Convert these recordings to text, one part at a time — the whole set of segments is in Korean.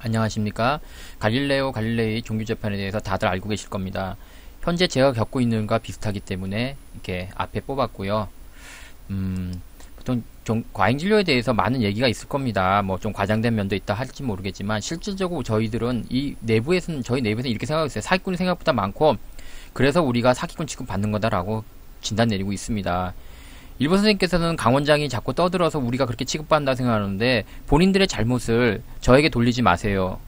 안녕하십니까. 갈릴레오 갈릴레이 종교재판에 대해서 다들 알고 계실 겁니다. 현재 제가 겪고 있는 것과 비슷하기 때문에 이렇게 앞에 뽑았고요. 보통 좀 과잉진료에 대해서 많은 얘기가 있을 겁니다. 뭐 좀 과장된 면도 있다 할지 모르겠지만 실질적으로 저희들은 저희 내부에서는 이렇게 생각하고 있어요. 사기꾼이 생각보다 많고 그래서 우리가 사기꾼 취급 받는 거다라고 진단 내리고 있습니다. 일본 선생님께서는 강 원장이 자꾸 떠들어서 우리가 그렇게 취급받는다 생각하는데 본인들의 잘못을 저에게 돌리지 마세요.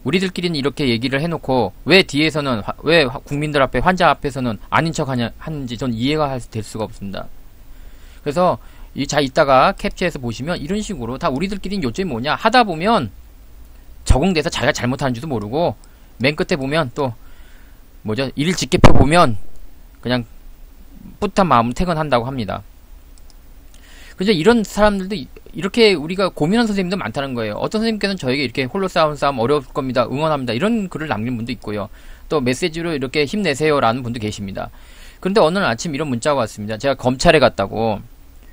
우리들끼리는 이렇게 얘기를 해놓고 왜 뒤에서는 왜 국민들 앞에 환자 앞에서는 아닌 척 하는지 전 이해가 될 수가 없습니다. 그래서 이따가 캡처해서 보시면 이런 식으로 다 우리들끼리는 요점이 뭐냐 하다 보면 적응돼서 자기가 잘못하는지도 모르고 맨 끝에 보면 또 뭐죠 일일 직계표 보면 그냥 뿌듯한 마음으로 퇴근한다고 합니다. 그래서 이런 사람들도 이렇게 우리가 고민하는 선생님도 많다는 거예요. 어떤 선생님께서는 저에게 이렇게 홀로 싸운 싸움 어려울 겁니다. 응원합니다. 이런 글을 남긴 분도 있고요. 또 메시지로 이렇게 힘내세요 라는 분도 계십니다. 그런데 어느 날 아침 이런 문자가 왔습니다. 제가 검찰에 갔다고.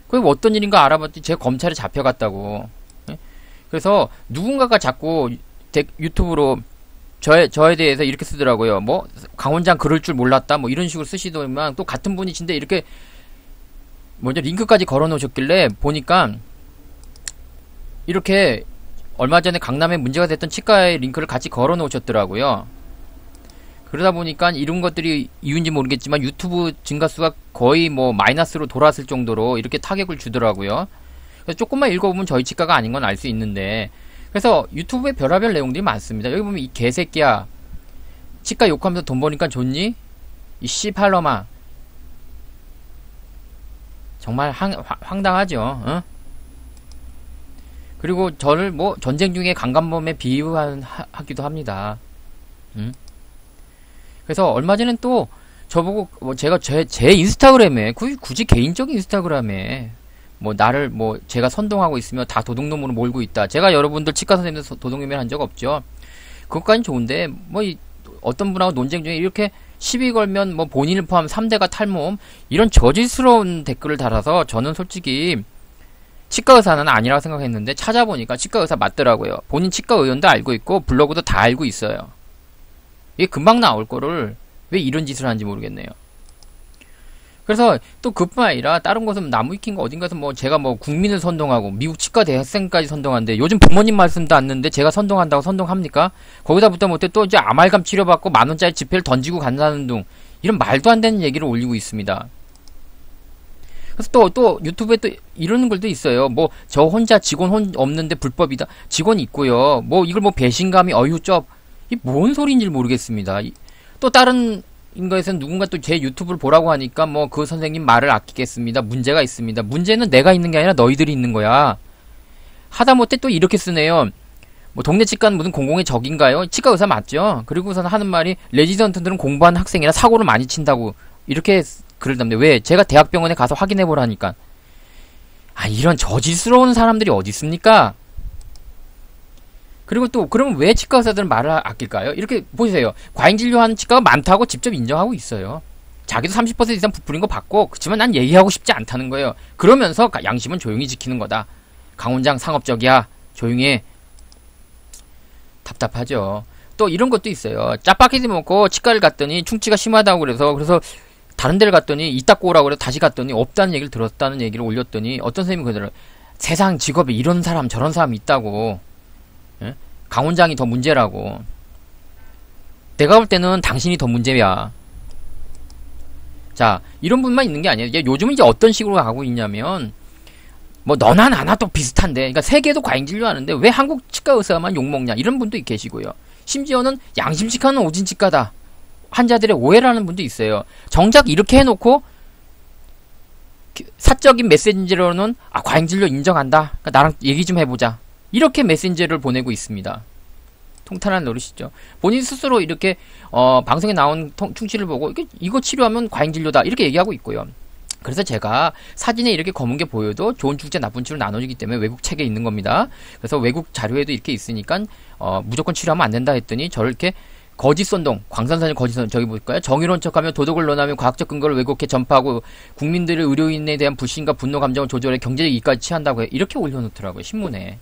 그게 어떤 일인가 알아봤더니 제가 검찰에 잡혀갔다고. 그래서 누군가가 자꾸 유튜브로 저에 대해서 이렇게 쓰더라고요. 뭐 강원장 그럴 줄 몰랐다 뭐 이런 식으로 쓰시더니만 또 같은 분이신데 이렇게 먼저 링크까지 걸어 놓으셨길래 보니까 이렇게 얼마 전에 강남에 문제가 됐던 치과의 링크를 같이 걸어 놓으셨더라고요. 그러다 보니까 이런 것들이 이유인지 모르겠지만 유튜브 증가수가 거의 뭐 마이너스로 돌아왔을 정도로 이렇게 타격을 주더라고요. 그래서 조금만 읽어보면 저희 치과가 아닌 건 알 수 있는데 그래서 유튜브에 별의별 내용들이 많습니다. 여기 보면 이 개새끼야 치과 욕하면서 돈 버니까 좋니? 이 씨팔로마 정말 황당하죠. 어? 그리고 저를 뭐 전쟁 중에 강간범에 비유하기도 합니다. 그래서 얼마 전엔 또 저보고 뭐 제가 제 인스타그램에 굳이 개인적인 인스타그램에 뭐 나를 뭐 제가 선동하고 있으면 다 도둑놈으로 몰고 있다. 제가 여러분들 치과 선생님들 도둑놈이라 한 적 없죠. 그것까진 좋은데 뭐 어떤 분하고 논쟁 중에 이렇게 시비 걸면 뭐 본인을 포함 3대가 탈모음 이런 저질스러운 댓글을 달아서 저는 솔직히 치과 의사는 아니라고 생각했는데 찾아보니까 치과 의사 맞더라고요. 본인 치과 의원도 알고 있고 블로그도 다 알고 있어요. 이게 금방 나올 거를 왜 이런 짓을 하는지 모르겠네요. 그래서 또 그뿐 아니라 다른 곳은 나무위키인가 어딘가에서 뭐 제가 뭐 국민을 선동하고 미국 치과 대학생까지 선동하는데 요즘 부모님 말씀도 안 듣는데 제가 선동한다고 선동합니까? 거기다부터 못해 또 이제 아말감 치료받고 만원짜리 지폐를 던지고 간다는 둥 이런 말도 안 되는 얘기를 올리고 있습니다. 그래서 또 유튜브에 또 이런 글도 있어요. 뭐 저 혼자 직원 없는데 불법이다. 직원이 있고요. 뭐 이걸 뭐 배신감이 어휴 이 뭔 소리인지 모르겠습니다. 또 다른 인가에서는 누군가 또 제 유튜브를 보라고 하니까 뭐 그 선생님 말을 아끼겠습니다. 문제가 있습니다. 문제는 내가 있는 게 아니라 너희들이 있는 거야. 하다못해 또 이렇게 쓰네요. 뭐 동네 치과는 무슨 공공의 적인가요? 치과 의사 맞죠? 그리고선 하는 말이 레지던트들은 공부하는 학생이라 사고를 많이 친다고 이렇게 글을 담는데 왜? 제가 대학병원에 가서 확인해 보라니까. 아 이런 저질스러운 사람들이 어디 있습니까? 그리고 또 그러면 왜 치과 의사들은 말을 아낄까요? 이렇게 보세요. 과잉진료하는 치과가 많다고 직접 인정하고 있어요. 자기도 30% 이상 부풀린 거 받고 그렇지만 난 얘기하고 싶지 않다는 거예요. 그러면서 양심은 조용히 지키는 거다. 강원장 상업적이야. 조용히 해. 답답하죠. 또 이런 것도 있어요. 짜파게티 먹고 치과를 갔더니 충치가 심하다고 그래서 다른 데를 갔더니 이 닦고 오라고 그래서 다시 갔더니 없다는 얘기를 들었다는 얘기를 올렸더니 어떤 선생님이 그러더라고요. 세상 직업에 이런 사람 저런 사람 있다고. 강 원장이 더 문제라고. 내가 볼 때는 당신이 더 문제야. 자, 이런 분만 있는 게 아니에요. 요즘은 이제 어떤 식으로 가고 있냐면, 뭐, 너나 나나 또 비슷한데, 그러니까 세계도 과잉진료 하는데, 왜 한국 치과 의사만 욕먹냐, 이런 분도 계시고요. 심지어는 양심치과는 오진치과다. 환자들의 오해라는 분도 있어요. 정작 이렇게 해놓고, 사적인 메시지로는, 과잉진료 인정한다. 그러니까 나랑 얘기 좀 해보자. 이렇게 메신저를 보내고 있습니다. 통탄한 노릇이죠. 본인 스스로 이렇게 방송에 나온 충치를 보고 이거 치료하면 과잉진료다 이렇게 얘기하고 있고요. 그래서 제가 사진에 이렇게 검은 게 보여도 좋은 충치 나쁜 치료 나눠주기 때문에 외국 책에 있는 겁니다. 그래서 외국 자료에도 이렇게 있으니까 무조건 치료하면 안 된다 했더니 저를 이렇게 거짓선동, 광산사님 거짓선동, 저기 볼까요? 정의로운 척하며 도덕을 논하며 과학적 근거를 왜곡해 전파하고 국민들의 의료인에 대한 불신과 분노 감정을 조절해 경제적 이익까지 취한다고 해. 이렇게 올려놓더라고요, 신문에.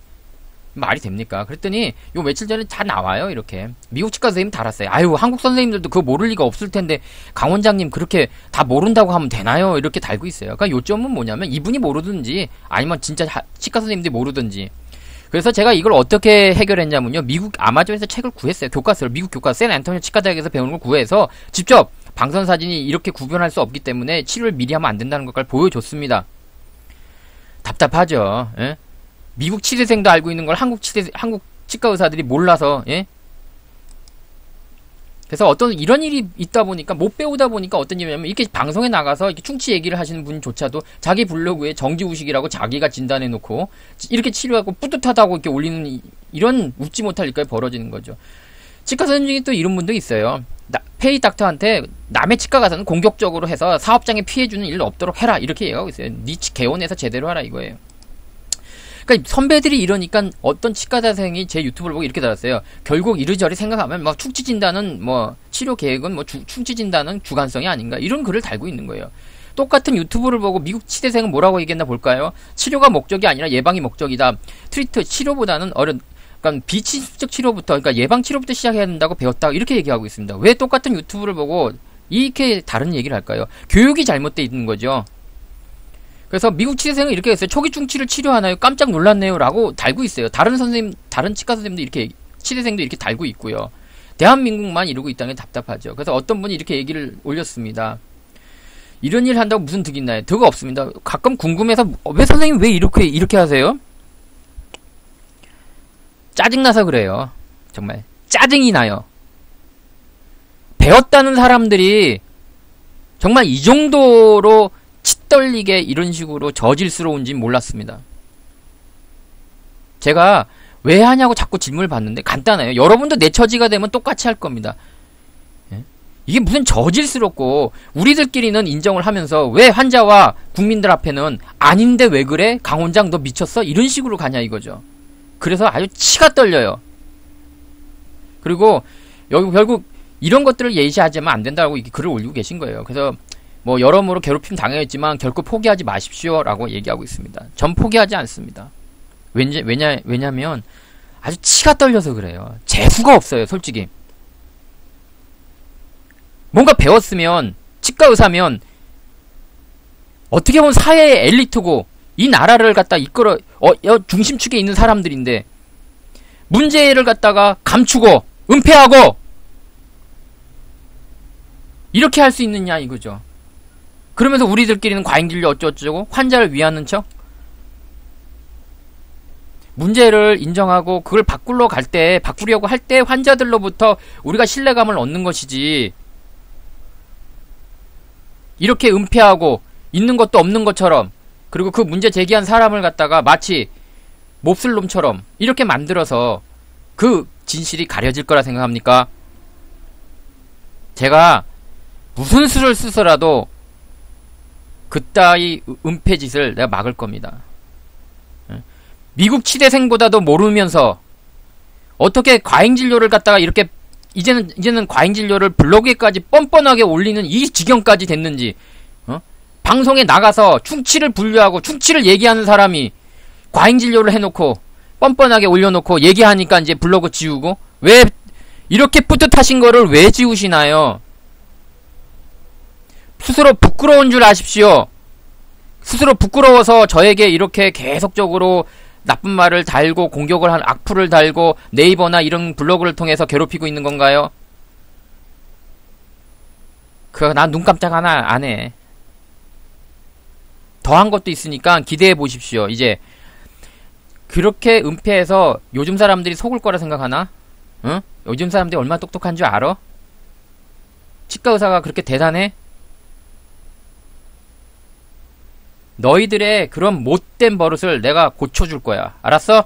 말이 됩니까? 그랬더니 요 며칠 전에 다 나와요. 이렇게 미국 치과 선생님 달았어요. 아유, 한국 선생님들도 그거 모를 리가 없을 텐데 강 원장님 그렇게 다 모른다고 하면 되나요? 이렇게 달고 있어요. 그러니까 요점은 뭐냐면 이분이 모르든지 아니면 진짜 치과 선생님들이 모르든지. 그래서 제가 이걸 어떻게 해결했냐면요, 미국 아마존에서 책을 구했어요. 교과서를, 미국 교과서, 샌 앤토니오 치과대학에서 배우는 걸 구해서 직접 방선 사진이 이렇게 구별할 수 없기 때문에 치료를 미리 하면 안 된다는 것을 보여줬습니다. 답답하죠. 예? 미국 치대생도 알고 있는 걸 한국 치과 의사들이 몰라서, 예? 그래서 어떤 이런 일이 있다 보니까, 못 배우다 보니까 어떤 일이냐면, 이렇게 방송에 나가서 이렇게 충치 얘기를 하시는 분조차도 자기 블로그에 정지우식이라고 자기가 진단해 놓고 이렇게 치료하고 뿌듯하다고 이렇게 올리는 이런 웃지 못할 일까지 벌어지는 거죠. 치과 선생님 중에 또 이런 분도 있어요. 페이 닥터한테 남의 치과 가서는 공격적으로 해서 사업장에 피해주는 일 없도록 해라, 이렇게 얘기하고 있어요. 니 개원해서 제대로 하라 이거예요. 그러니까 선배들이 이러니까 어떤 치과 선생이 제 유튜브를 보고 이렇게 달았어요. 결국 이리저리 생각하면 막 충치 진단은 뭐 치료 계획은 뭐 충치 진단은 주관성이 아닌가, 이런 글을 달고 있는 거예요. 똑같은 유튜브를 보고 미국 치대생은 뭐라고 얘기했나 볼까요? 치료가 목적이 아니라 예방이 목적이다. 치료보다는 그러니까 비치수적 치료부터, 그러니까 예방 치료부터 시작해야 된다고 배웠다, 이렇게 얘기하고 있습니다. 왜 똑같은 유튜브를 보고 이렇게 다른 얘기를 할까요? 교육이 잘못되어 있는 거죠. 그래서 미국 치대생은 이렇게 했어요. 초기 충치를 치료하나요? 깜짝 놀랐네요 라고 달고 있어요. 다른 치과 선생님도 이렇게, 치대생도 이렇게 달고 있고요. 대한민국만 이러고 있다는 게 답답하죠. 그래서 어떤 분이 이렇게 얘기를 올렸습니다. 이런 일 한다고 무슨 득이 있나요? 득 없습니다. 가끔 궁금해서, 왜 선생님 왜 이렇게 하세요? 짜증나서 그래요. 정말 짜증이 나요. 배웠다는 사람들이 정말 이 정도로 치떨리게 이런 식으로 저질스러운지 몰랐습니다. 제가 왜 하냐고 자꾸 질문을 받는데 간단해요. 여러분도 내 처지가 되면 똑같이 할 겁니다. 예? 이게 무슨 저질스럽고, 우리들끼리는 인정을 하면서 왜 환자와 국민들 앞에는 아닌데 왜 그래? 강 원장 너 미쳤어? 이런 식으로 가냐 이거죠. 그래서 아주 치가 떨려요. 그리고 여기 결국 이런 것들을 예시하자면 안 된다고 이렇게 글을 올리고 계신 거예요. 그래서 뭐 여러모로 괴롭힘 당했지만 결코 포기하지 마십시오 라고 얘기하고 있습니다. 전 포기하지 않습니다. 왜냐면 아주 치가 떨려서 그래요. 재수가 없어요, 솔직히. 뭔가 배웠으면, 치과 의사면 어떻게 보면 사회의 엘리트고 이 나라를 갖다 이끌어 중심축에 있는 사람들인데 문제를 갖다가 감추고 은폐하고 이렇게 할 수 있느냐 이거죠. 그러면서 우리들끼리는 과잉진료 어쩌고저쩌고 환자를 위하는 척? 문제를 인정하고 그걸 바꾸려고 할 때 환자들로부터 우리가 신뢰감을 얻는 것이지, 이렇게 은폐하고 있는 것도 없는 것처럼, 그리고 그 문제 제기한 사람을 갖다가 마치 몹쓸 놈처럼 이렇게 만들어서 그 진실이 가려질 거라 생각합니까? 제가 무슨 수를 쓰서라도 그따위 은폐짓을 내가 막을 겁니다. 미국 치대생보다도 모르면서 어떻게 과잉진료를 갖다가 이렇게 이제는 과잉진료를 블로그에까지 뻔뻔하게 올리는 이 지경까지 됐는지, 방송에 나가서 충치를 분류하고 충치를 얘기하는 사람이 과잉진료를 해놓고 뻔뻔하게 올려놓고 얘기하니까 이제 블로그 지우고, 왜 이렇게 뿌듯하신 거를 왜 지우시나요? 스스로 부끄러운 줄 아십시오. 스스로 부끄러워서 저에게 이렇게 계속적으로 나쁜 말을 달고 공격을 한 악플을 달고 네이버나 이런 블로그를 통해서 괴롭히고 있는 건가요? 난 눈 깜짝 하나 안 해. 더한 것도 있으니까 기대해 보십시오. 이제 그렇게 은폐해서 요즘 사람들이 속을 거라 생각하나? 응? 요즘 사람들이 얼마나 똑똑한 줄 알아? 치과 의사가 그렇게 대단해? 너희들의 그런 못된 버릇을 내가 고쳐줄 거야. 알았어?